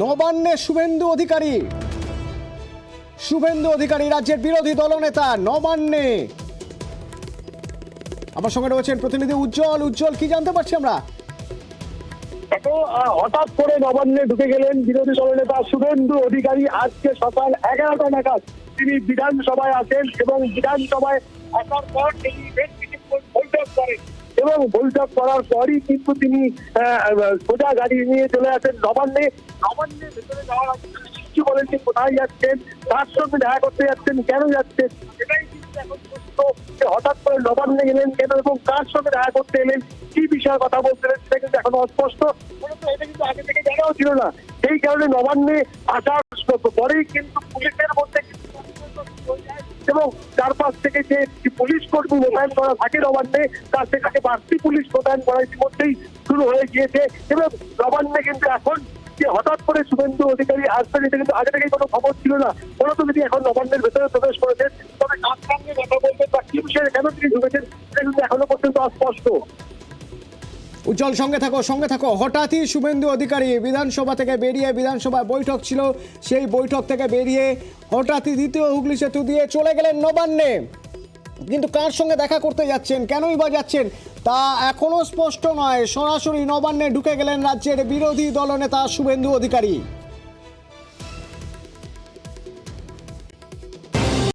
নবান্নে শুভেন্দু অধিকারী। শুভেন্দু অধিকারী রাজ্যের বিরোধী দলনেতা নবান্নে। আমার সঙ্গে রয়েছেন প্রতিনিধি উজ্জ্বল। উজ্জ্বল, কি জানতে পারছি আমরা? হঠাৎ করে নবান্নে ঢুকে গেলেন বিরোধী দলনেতা শুভেন্দু অধিকারী। আজকে সকাল 11টা নাগাদ তিনি বিধানসভায় আসেন এবং বিধানসভায় আসার পর তিনি বেশ কিছুক্ষণ বৈঠক করেন এবং বৈঠক করার পরই কিন্তু তিনি সোজা গাড়ি নিয়ে চলে আসেন নবান্নে। নবান্নের ভেতরে যাওয়ার আগে কিছু বলেন যে কোথায় যাচ্ছেন, তার সঙ্গে দেখা করতে যাচ্ছেন, কেন যাচ্ছেন, এটাই কিন্তু এখন প্রশ্ন। হঠাৎ করে নবান্নে গেলেন কেন এবং কার সঙ্গে দেখা করতে এলেন, কি বিষয়ে কথা বলছিলেন সেটা কিন্তু এখন অস্পষ্ট। এটা কিন্তু আগে থেকে জানাও ছিল না। সেই কারণে নবান্নে আসার পরেই কিন্তু পুলিশের মধ্যে এবং চারপাশ থেকে যে পুলিশ কর্মী মোতায়েন করা থাকে নবান্নে, তার সেখানে বাড়তি পুলিশ মোতায়েন করা ইতিমধ্যেই শুরু হয়ে গিয়েছে। এবং নবান্নে কিন্তু এখন যে হঠাৎ করে শুভেন্দু অধিকারী আসবেন, এটা কিন্তু আগে থেকেই কোনো খবর ছিল না। কোনো তো তিনি এখন নবান্নের ভেতরে প্রবেশ করেছেন, তবে কার সঙ্গে কথা বলবেন বা কি বিষয়ে কেন তিনি ঢুকেছেন সেটা কিন্তু এখনো পর্যন্ত অস্পষ্ট। উজ্জ্বল, সঙ্গে থাকো। হঠাৎই শুভেন্দু অধিকারী বিধানসভা থেকে বেরিয়ে, বিধানসভায় বৈঠক ছিল, সেই বৈঠক থেকে বেরিয়ে হঠাৎই দ্বিতীয় হুগলি সেতু দিয়ে চলে গেলেন নবান্নে। কিন্তু কার সঙ্গে দেখা করতে যাচ্ছেন, কেনই বা যাচ্ছেন তা এখনো স্পষ্ট নয়। সরাসরি নবান্নে ঢুকে গেলেন রাজ্যের বিরোধী দলনেতা শুভেন্দু অধিকারী।